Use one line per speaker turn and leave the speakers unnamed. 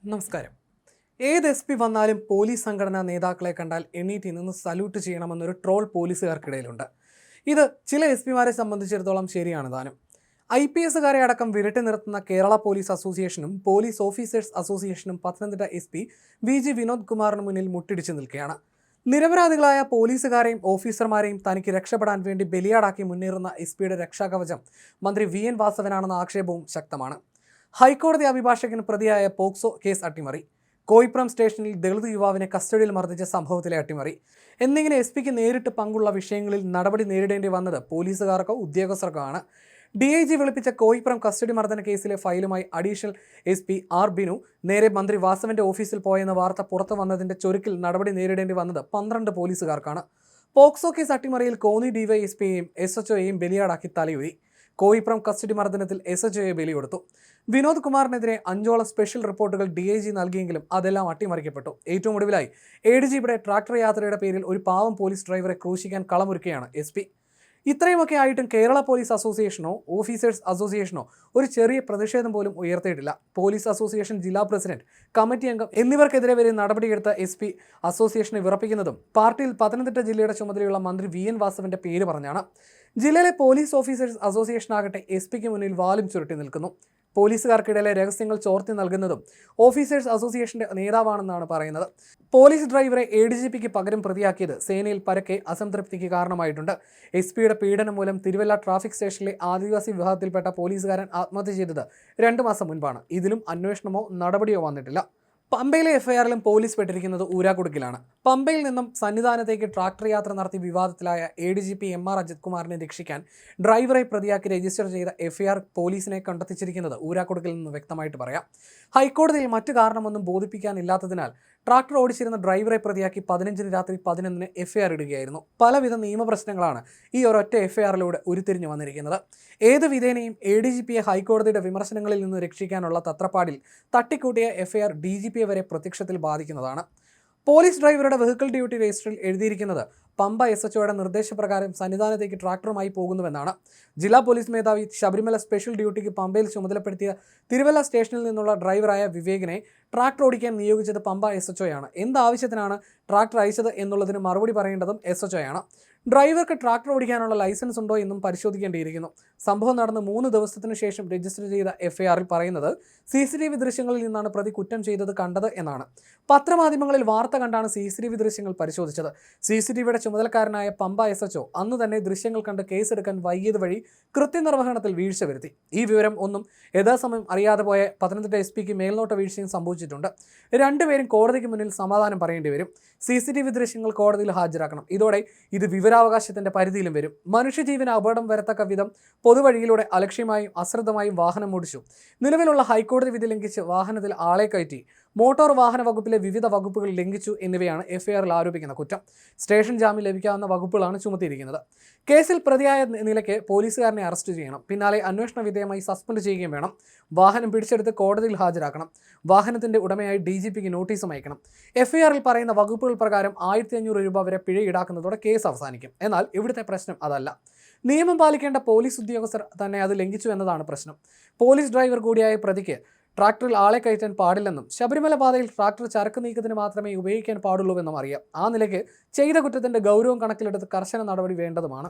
നമസ്കാരം. ഏത് S P വന്നാലും പോലീസ് സംഘടനാ നേതാക്കളെ കണ്ടാൽ എണീറ്റ് നിന്ന് സല്യൂട്ട് ചെയ്യണമെന്നൊരു ട്രോൾ പോലീസുകാർക്കിടയിലുണ്ട്. ഇത് ചില എസ് പിമാരെ സംബന്ധിച്ചിടത്തോളം ശരിയാണ് താനും. IPS-കാരെ അടക്കം വിരട്ടി നിർത്തുന്ന കേരള പോലീസ് അസോസിയേഷനും പോലീസ് ഓഫീസേഴ്സ് അസോസിയേഷനും പത്തനംതിട്ട SP VG വിനോദ് കുമാറിന് മുന്നിൽ മുട്ടിടിച്ചു നിൽക്കുകയാണ്. നിരപരാധികളായ പോലീസുകാരെയും ഓഫീസർമാരെയും തനിക്ക് രക്ഷപ്പെടാൻ വേണ്ടി ബലിയാടാക്കി മുന്നേറുന്ന SP-യുടെ രക്ഷാകവചം മന്ത്രി VN വാസവനാണെന്ന ആക്ഷേപവും ശക്തമാണ്. ഹൈക്കോടതി അഭിഭാഷകൻ പ്രതിയായ പോക്സോ കേസ് അട്ടിമറി, കോയിപ്പുറം സ്റ്റേഷനിൽ ദളിത് യുവാവിനെ കസ്റ്റഡിയിൽ മർദ്ദിച്ച സംഭവത്തിലെ അട്ടിമറി എന്നിങ്ങനെ SP-ക്ക് നേരിട്ട് പങ്കുള്ള വിഷയങ്ങളിൽ നടപടി നേരിടേണ്ടി വന്നത് പോലീസുകാർക്കോ ഉദ്യോഗസ്ഥർക്കോ ആണ്. DIG വിളിപ്പിച്ച കോയിപ്പുറം കസ്റ്റഡി മർദ്ദന കേസിലെ ഫയലുമായി അഡീഷണൽ SP R ബിനു നേരെ മന്ത്രി വാസവന്റെ ഓഫീസിൽ പോയെന്ന വാർത്ത പുറത്തു വന്നതിന്റെ ചൊരുക്കിൽ നടപടി നേരിടേണ്ടി വന്നത് 12 പോലീസുകാർക്കാണ്. പോക്സോ കേസ് അട്ടിമറിയിൽ കോന്നി DYSP-യെയും SHO-യെയും ബലിയാടാക്കി തലയുരി. കോയിപ്പുറം കസ്റ്റഡി മർദ്ദനത്തിൽ SHO-യെ ബലികൊടുത്തു. വിനോദ് കുമാറിനെതിരെ 5ഓളം സ്പെഷ്യൽ റിപ്പോർട്ടുകൾ DIG നൽകിയെങ്കിലും അതെല്ലാം അട്ടിമറിക്കപ്പെട്ടു. ഏറ്റവും ഒടുവിലായി ADG-യുടെ ട്രാക്ടർ യാത്രയുടെ പേരിൽ ഒരു പാവം പോലീസ് ഡ്രൈവറെ ക്രൂശിക്കാൻ കളമൊരുക്കുകയാണ് SP. ഇത്രയുമൊക്കെ ആയിട്ടും കേരള പോലീസ് അസോസിയേഷനോ ഓഫീസേഴ്സ് അസോസിയേഷനോ ഒരു ചെറിയ പ്രതിഷേധം പോലും ഉയർത്തിയിട്ടില്ല. പോലീസ് അസോസിയേഷൻ ജില്ലാ പ്രസിഡന്റ്, കമ്മിറ്റി അംഗം എന്നിവർക്കെതിരെ വരെ നടപടിയെടുത്ത SP അസോസിയേഷനെ വിറപ്പിക്കുന്നതും പാർട്ടിയിൽ പത്തനംതിട്ട ജില്ലയുടെ ചുമതലയുള്ള മന്ത്രി VN വാസവന്റെ പേര് പറഞ്ഞാണ്. ജില്ലയിലെ പോലീസ് ഓഫീസേഴ്സ് അസോസിയേഷൻ ആകട്ടെ SP-ക്ക് മുന്നിൽ വാലും ചുരുട്ടി നിൽക്കുന്നു. പോലീസുകാർക്കിടയിലെ രഹസ്യങ്ങൾ ചോർത്തി നൽകുന്നതും ഓഫീസേഴ്സ് അസോസിയേഷന്റെ നേതാവാണെന്നാണ് പറയുന്നത്. പോലീസ് ഡ്രൈവറെ ADGP-ക്ക് പകരം പ്രതിയാക്കിയത് സേനയിൽ പരക്കെ അസംതൃപ്തിക്ക് കാരണമായിട്ടുണ്ട്. SP-യുടെ പീഡനം മൂലം തിരുവല്ല ട്രാഫിക് സ്റ്റേഷനിലെ ആദിവാസി വിഭാഗത്തിൽപ്പെട്ട പോലീസുകാരൻ ആത്മഹത്യ ചെയ്തത് 2 മാസം മുൻപാണ്. ഇതിലും അന്വേഷണമോ നടപടിയോ വന്നിട്ടില്ല. പമ്പയിലെ FIR-ലും പോലീസ് പെട്ടിരിക്കുന്നത് ഊരാക്കുടുക്കിലാണ്. പമ്പയിൽ നിന്നും സന്നിധാനത്തേക്ക് ട്രാക്ടർ യാത്ര നടത്തി വിവാദത്തിലായ ADGP MR അജിത് കുമാറിനെ രക്ഷിക്കാൻ ഡ്രൈവറെ പ്രതിയാക്കി രജിസ്റ്റർ ചെയ്ത FIR പോലീസിനെ കണ്ടെത്തിച്ചിരിക്കുന്നത് ഊരാക്കുടുക്കിൽ നിന്ന് വ്യക്തമായിട്ട് പറയാം. ഹൈക്കോടതിയിൽ മറ്റു കാരണമൊന്നും ബോധിപ്പിക്കാനില്ലാത്തതിനാൽ ട്രാക്ടർ ഓടിച്ചിരുന്ന ഡ്രൈവറെ പ്രതിയാക്കി 15 രാത്രി 11-ന് FIR ഇടുകയായിരുന്നു. പലവിധ നിയമപ്രശ്നങ്ങളാണ് ഈ ഒരൊറ്റ FIR-ലൂടെ ഉരുത്തിരിഞ്ഞു വന്നിരിക്കുന്നത്. ഏത് വിധേനയും ADGP-യെ ഹൈക്കോടതിയുടെ വിമർശനങ്ങളിൽ നിന്ന് രക്ഷിക്കാനുള്ള തത്രപ്പാടിൽ തട്ടിക്കൂട്ടിയ FIR DGP-യെ വരെ പ്രത്യക്ഷത്തിൽ ബാധിക്കുന്നതാണ്. പോലീസ് ഡ്രൈവറുടെ വെഹിക്കിൾ ഡ്യൂട്ടി രജിസ്റ്ററിൽ എഴുതിയിരിക്കുന്നത് പമ്പ SHO-യുടെ നിർദ്ദേശപ്രകാരം സന്നിധാനത്തേക്ക് ട്രാക്ടറുമായി പോകുന്നുവെന്നാണ്. ജില്ലാ പോലീസ് മേധാവി ശബരിമല സ്പെഷ്യൽ ഡ്യൂട്ടിക്ക് പമ്പയിൽ ചുമതലപ്പെടുത്തിയ തിരുവല്ല സ്റ്റേഷനിൽ നിന്നുള്ള ഡ്രൈവറായ വിവേകിനെ ട്രാക്ടർ ഓടിക്കാൻ നിയോഗിച്ചത് പമ്പ SHO-യാണ്. എന്താവശ്യത്തിനാണ് ട്രാക്ടർ അയച്ചത് എന്നുള്ളതിന് മറുപടി പറയേണ്ടതും SHO-യാണ്. ഡ്രൈവർക്ക് ട്രാക്ടർ ഓടിക്കാനുള്ള ലൈസൻസ് ഉണ്ടോ എന്നും പരിശോധിക്കേണ്ടിയിരിക്കുന്നു. സംഭവം നടന്ന് 3 ദിവസത്തിനു ശേഷം രജിസ്റ്റർ ചെയ്ത FIR-ൽ പറയുന്നത് CCTV ദൃശ്യങ്ങളിൽ നിന്നാണ് പ്രതി കുറ്റം ചെയ്തത് കണ്ടത് എന്നാണ്. പത്രമാധ്യമങ്ങളിൽ വാർത്ത കണ്ടാണ് CCTV ദൃശ്യങ്ങൾ പരിശോധിച്ചത്. CCTV-യുടെ ചുമതലക്കാരനായ പമ്പ SHO അന്ന് തന്നെ ദൃശ്യങ്ങൾ കണ്ട് കേസെടുക്കാൻ വൈകിയത് വഴി കൃത്യനിർവഹണത്തിൽ വീഴ്ച വരുത്തി. ഈ വിവരം ഒന്നും യഥാസമയം അറിയാതെ പോയ പത്തനംതിട്ട SP-ക്ക് മേൽനോട്ട വീഴ്ചയും സംഭവിച്ചിട്ടുണ്ട്. രണ്ടുപേരും കോടതിക്ക് മുന്നിൽ സമാധാനം പറയേണ്ടി വരും. CCTV ദൃശ്യങ്ങൾ കോടതിയിൽ ഹാജരാക്കണം. ഇതോടെ ഇത് വിവരാവകാശത്തിന്റെ പരിധിയിലും വരും. മനുഷ്യജീവന് അപകടം വരത്തക്ക വിധം പൊതുവഴിയിലൂടെ അലക്ഷ്യമായും അശ്രദ്ധമായും വാഹനം ഓടിച്ചു. നിലവിലുള്ള ഹൈക്കോടതി വിധി ലംഘിച്ച് വാഹനത്തിൽ ആളെ കയറ്റി, മോട്ടോർ വാഹന വകുപ്പിലെ വിവിധ വകുപ്പുകൾ ലംഘിച്ചു എന്നിവയാണ് FIR-ൽ ആരോപിക്കുന്ന കുറ്റം. സ്റ്റേഷൻ ജാമ്യം ലഭിക്കാവുന്ന വകുപ്പുകളാണ് ചുമത്തിയിരിക്കുന്നത്. കേസിൽ പ്രതിയായ നിലയ്ക്ക് പോലീസുകാരനെ അറസ്റ്റ് ചെയ്യണം. പിന്നാലെ അന്വേഷണ വിധേയമായി സസ്പെൻഡ് ചെയ്യുകയും വേണം. വാഹനം പിടിച്ചെടുത്ത് കോടതിയിൽ ഹാജരാക്കണം. വാഹനത്തിന്റെ ഉടമയായി DGP-ക്ക് നോട്ടീസും അയക്കണം. FIR-ൽ പറയുന്ന വകുപ്പുകൾ പ്രകാരം 1500 രൂപ വരെ പിഴ ഈടാക്കുന്നതോടെ കേസ് അവസാനിക്കും. എന്നാൽ ഇവിടുത്തെ പ്രശ്നം അതല്ല. നിയമം പാലിക്കേണ്ട പോലീസ് ഉദ്യോഗസ്ഥർ തന്നെ അത് ലംഘിച്ചു എന്നതാണ് പ്രശ്നം. പോലീസ് ഡ്രൈവർ കൂടിയായ പ്രതിക്ക് ട്രാക്ടറിൽ ആളെ കയറ്റാൻ പാടില്ലെന്നും ശബരിമല പാതയിൽ ട്രാക്ടർ ചരക്ക് നീക്കത്തിന് മാത്രമേ ഉപയോഗിക്കാൻ പാടുള്ളൂവെന്നും അറിയാം. ആ നിലയ്ക്ക് ചെയ്ത കുറ്റത്തിന്റെ ഗൗരവം കണക്കിലെടുത്ത് കർശന നടപടി വേണ്ടതുമാണ്.